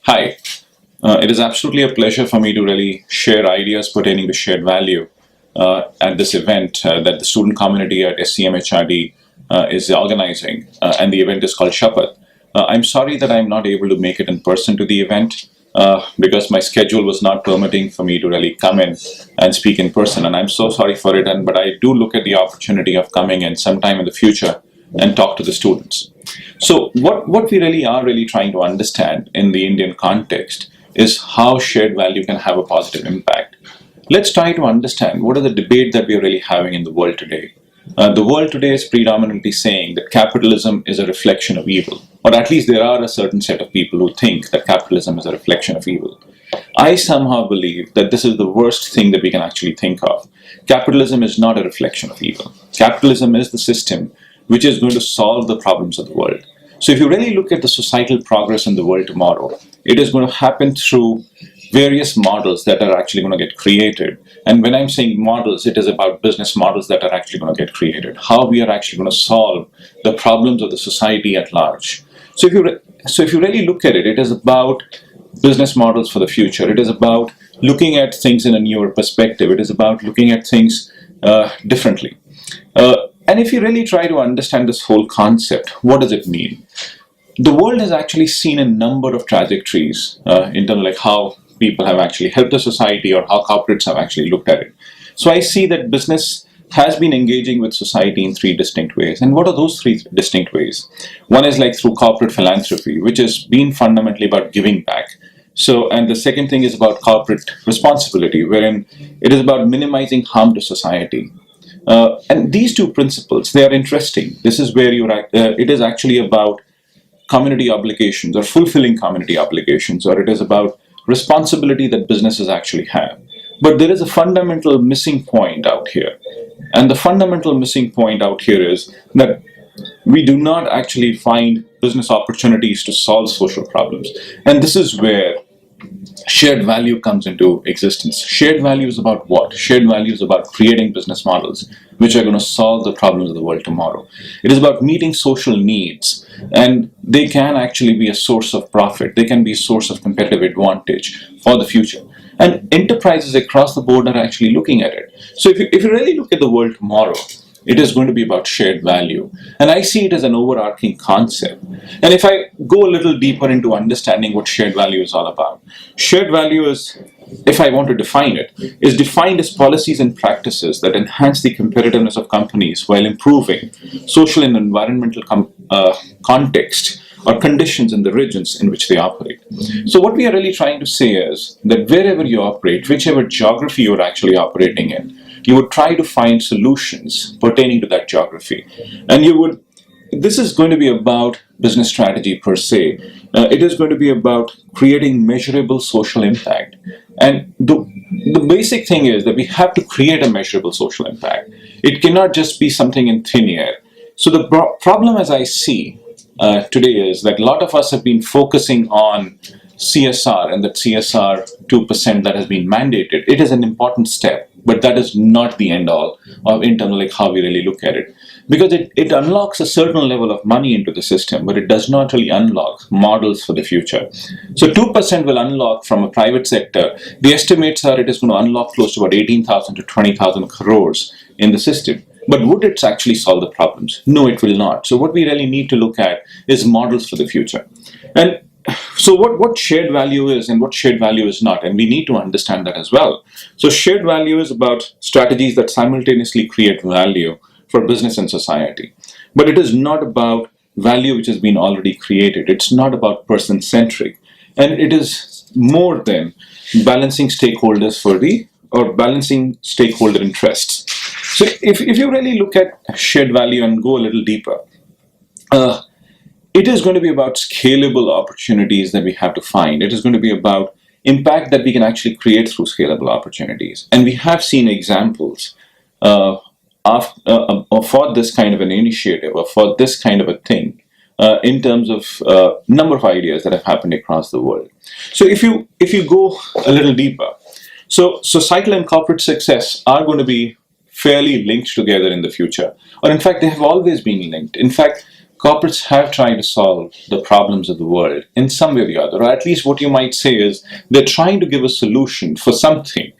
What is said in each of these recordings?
Hi, it is absolutely a pleasure for me to really share ideas pertaining to shared value at this event that the student community at SCMHRD is organizing, and the event is called Shapath. I'm sorry that I'm not able to make it in person to the event because my schedule was not permitting for me to really come in and speak in person, and I'm so sorry for it. But I do look at the opportunity of coming in sometime in the future and talk to the students. So what we really are really trying to understand in the Indian context is how shared value can have a positive impact. Let's try to understand what are the debate that we are really having in the world today. The world today is predominantly saying that capitalism is a reflection of evil, or at least there are a certain set of people who think that capitalism is a reflection of evil. I somehow believe that this is the worst thing that we can actually think of. Capitalism is not a reflection of evil. Capitalism is the system which is going to solve the problems of the world. So if you really look at the societal progress in the world tomorrow, it is going to happen through various models that are actually going to get created. And when I'm saying models, it is about business models that are actually going to get created. How we are actually going to solve the problems of the society at large. So if you really look at it, it is about business models for the future. It is about looking at things in a newer perspective. It is about looking at things differently. And if you really try to understand this whole concept, what does it mean? The world has actually seen a number of trajectories in terms of like how people have actually helped the society or how corporates have actually looked at it. So I see that business has been engaging with society in three distinct ways. And what are those three distinct ways? One is like through corporate philanthropy, which has been fundamentally about giving back. So, and the second thing is about corporate responsibility, wherein it is about minimizing harm to society. And these two principles, they are interesting. This is where it is actually about community obligations or fulfilling community obligations, or it is about responsibility that businesses actually have. But there is a fundamental missing point out here. And the fundamental missing point out here is that we do not actually find business opportunities to solve social problems. And this is where shared value comes into existence. Shared value is about what? Shared value is about creating business models which are going to solve the problems of the world tomorrow. It is about meeting social needs, and they can actually be a source of profit. They can be a source of competitive advantage for the future. And enterprises across the board are actually looking at it. So if you really look at the world tomorrow, it is going to be about shared value. And I see it as an overarching concept. And if I go a little deeper into understanding what shared value is all about, shared value is, if I want to define it, is defined as policies and practices that enhance the competitiveness of companies while improving social and environmental context or conditions in the regions in which they operate. So what we are really trying to say is that wherever you operate, whichever geography you're actually operating in, you would try to find solutions pertaining to that geography. And this is going to be about business strategy per se. It is going to be about creating measurable social impact. And the basic thing is that we have to create a measurable social impact. It cannot just be something in thin air. So the problem as I see today is that a lot of us have been focusing on CSR, and that CSR 2% that has been mandated. It is an important step, but that is not the end all of in terms of like how we really look at it. Because it unlocks a certain level of money into the system, but it does not really unlock models for the future. So 2% will unlock from a private sector. The estimates are it is going to unlock close to about 18,000 to 20,000 crores in the system. But would it actually solve the problems? No, it will not. So what we really need to look at is models for the future. And so what shared value is and what shared value is not, and we need to understand that as well. So shared value is about strategies that simultaneously create value for business and society. But it is not about value which has been already created. It's not about person-centric. And it is more than balancing stakeholders or balancing stakeholder interests. So if you really look at shared value and go a little deeper, it is going to be about scalable opportunities that we have to find. It is going to be about impact that we can actually create through scalable opportunities. And we have seen examples for this kind of an initiative or for this kind of a thing in terms of number of ideas that have happened across the world. So if you go a little deeper, so societal and corporate success are going to be fairly linked together in the future. Or in fact, they have always been linked. In fact, corporates have tried to solve the problems of the world in some way or the other, or at least what you might say is they're trying to give a solution for something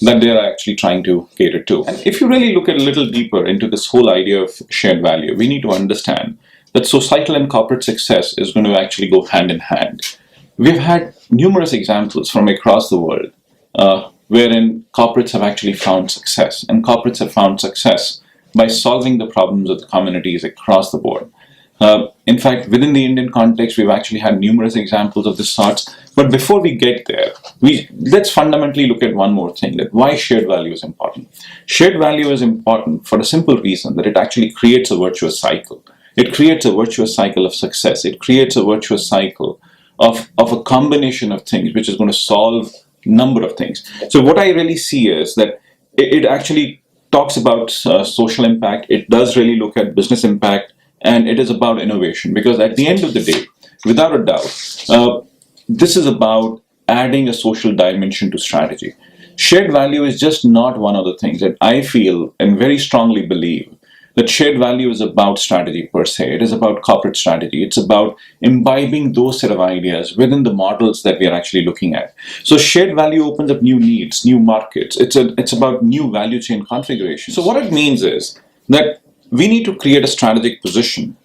that they're actually trying to cater to. And if you really look at a little deeper into this whole idea of shared value, we need to understand that societal and corporate success is going to actually go hand in hand. We've had numerous examples from across the world wherein corporates have actually found success, and corporates have found success by solving the problems of the communities across the board. In fact, within the Indian context, we've actually had numerous examples of this sort. But before we get there, let's fundamentally look at one more thing, that why shared value is important. Shared value is important for a simple reason, that it actually creates a virtuous cycle. It creates a virtuous cycle of success. It creates a virtuous cycle of a combination of things, which is going to solve a number of things. So what I really see is that it actually talks about social impact. It does really look at business impact, and it is about innovation, because at the end of the day, without a doubt, this is about adding a social dimension to strategy. Shared value is just not one of the things that I feel and very strongly believe that shared value is about strategy per se. It is about corporate strategy. It's about imbibing those set of ideas within the models that we are actually looking at. So shared value opens up new needs, new markets. It's about new value chain configuration. So what it means is that we need to create a strategic position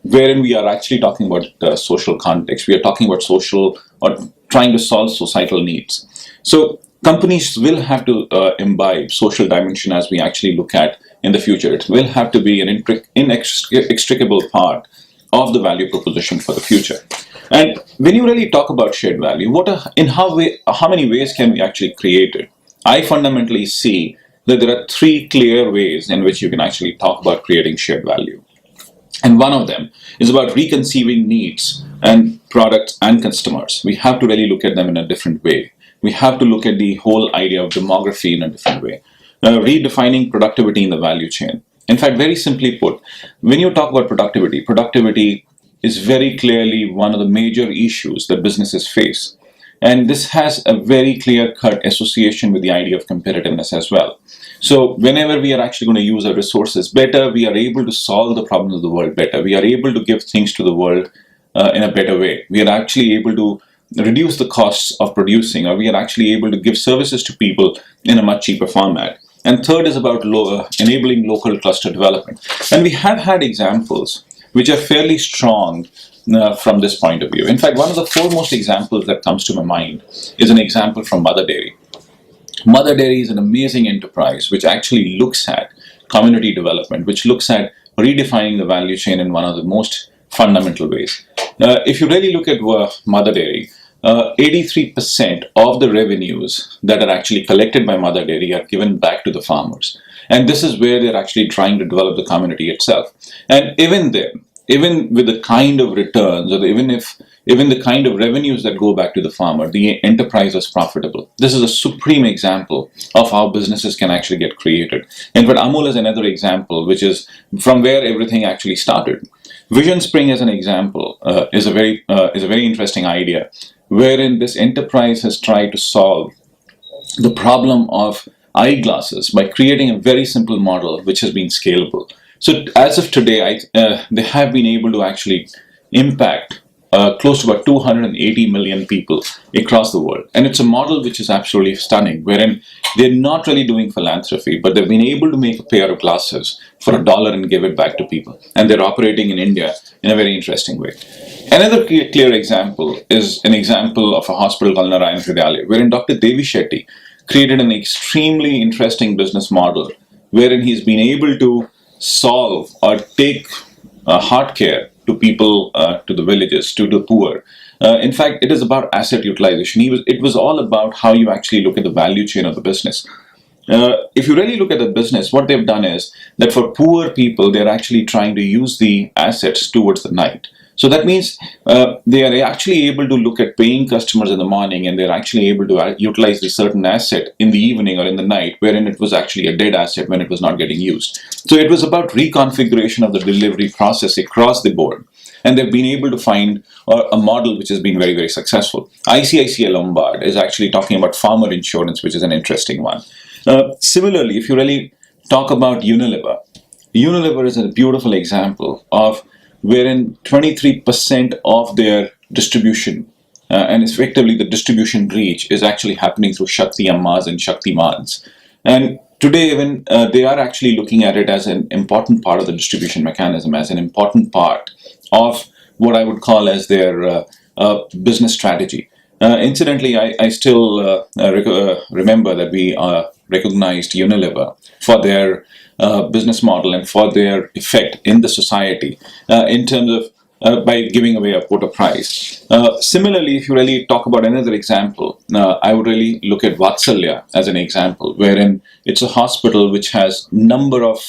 wherein we are actually talking about social context. We are talking about social, or trying to solve societal needs. So companies will have to imbibe social dimension as we actually look at in the future. It will have to be an inextricable part of the value proposition for the future. And when you really talk about shared value, how many ways can we actually create it? I fundamentally see that there are three clear ways in which you can actually talk about creating shared value. And one of them is about reconceiving needs and products and customers. We have to really look at them in a different way. We have to look at the whole idea of demography in a different way. Redefining productivity in the value chain. In fact, very simply put, when you talk about productivity is very clearly one of the major issues that businesses face. And this has a very clear-cut association with the idea of competitiveness as well. So whenever we are actually going to use our resources better, we are able to solve the problems of the world better. We are able to give things to the world in a better way. We are actually able to reduce the costs of producing, or we are actually able to give services to people in a much cheaper format. And third is about enabling local cluster development. And we have had examples which are fairly strong from this point of view. In fact, one of the foremost examples that comes to my mind is an example from Mother Dairy. Mother Dairy is an amazing enterprise which actually looks at community development, which looks at redefining the value chain in one of the most fundamental ways. If you really look at Mother Dairy, 83% of the revenues that are actually collected by Mother Dairy are given back to the farmers. And this is where they're actually trying to develop the community itself. And even then, even with the kind of returns, or even the kind of revenues that go back to the farmer, the enterprise is profitable. This is a supreme example of how businesses can actually get created. In fact, Amul is another example, which is from where everything actually started. Vision Spring, as an example, is a very interesting idea, wherein this enterprise has tried to solve the problem of eyeglasses by creating a very simple model which has been scalable. So as of today, they have been able to actually impact close to about 280 million people across the world. And it's a model which is absolutely stunning, wherein they're not really doing philanthropy, but they've been able to make a pair of glasses for $1 and give it back to people. And they're operating in India in a very interesting way. Another clear example is an example of a hospital called Narayan Hridayalaya, wherein Dr. Devi Shetty created an extremely interesting business model, wherein he's been able to solve or take heart care to people, to the villages, to the poor. In fact, it is about asset utilization. It was all about how you actually look at the value chain of the business. If you really look at the business, what they've done is that for poor people, they're actually trying to use the assets towards the night. So that means they are actually able to look at paying customers in the morning, and they're actually able to utilize the certain asset in the evening or in the night, wherein it was actually a dead asset when it was not getting used. So it was about reconfiguration of the delivery process across the board. And they've been able to find a model which has been very, very successful. ICICI Lombard is actually talking about farmer insurance, which is an interesting one. Similarly, if you really talk about Unilever, Unilever is a beautiful example of wherein 23% of their distribution and effectively the distribution reach is actually happening through Shakti Ammas and Shaktimans. And today, even they are actually looking at it as an important part of the distribution mechanism, as an important part of what I would call as their business strategy. Incidentally, I still remember that we recognized Unilever for their business model and for their effect in the society in terms of by giving away a quota prize. Similarly, if you really talk about another example, I would really look at Vatsalya as an example, wherein it's a hospital which has number of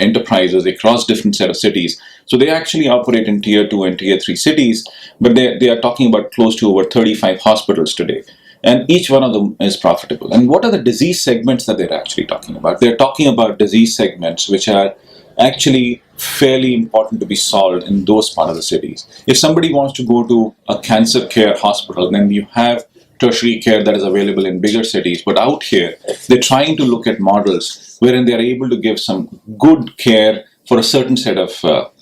enterprises across different set of cities. So they actually operate in tier 2 and tier 3 cities, but they are talking about close to over 35 hospitals today. And each one of them is profitable. And what are the disease segments that they're actually talking about? They're talking about disease segments which are actually fairly important to be solved in those part of the cities. If somebody wants to go to a cancer care hospital, then you have tertiary care that is available in bigger cities. But out here, they're trying to look at models wherein they're able to give some good care for a certain set of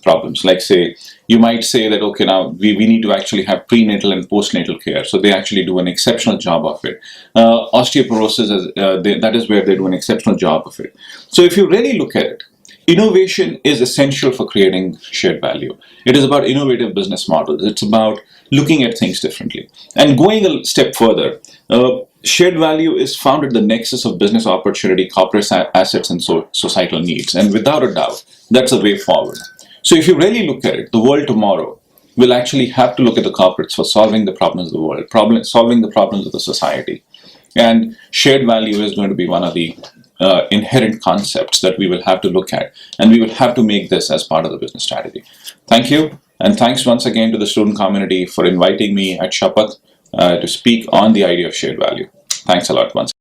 problems. Like say, you might say that, okay, now we need to actually have prenatal and postnatal care. So they actually do an exceptional job of it. Osteoporosis, that is where they do an exceptional job of it. So if you really look at it, innovation is essential for creating shared value. It is about innovative business models. It's about looking at things differently. And going a step further, shared value is found at the nexus of business opportunity, corporate assets, and societal needs. And without a doubt, that's a way forward. So if you really look at it, the world tomorrow will actually have to look at the corporates for solving the problems of the world, solving the problems of the society. And shared value is going to be one of the inherent concepts that we will have to look at, and we will have to make this as part of the business strategy. Thank you, and thanks once again to the student community for inviting me at Shapath to speak on the idea of shared value. Thanks a lot once.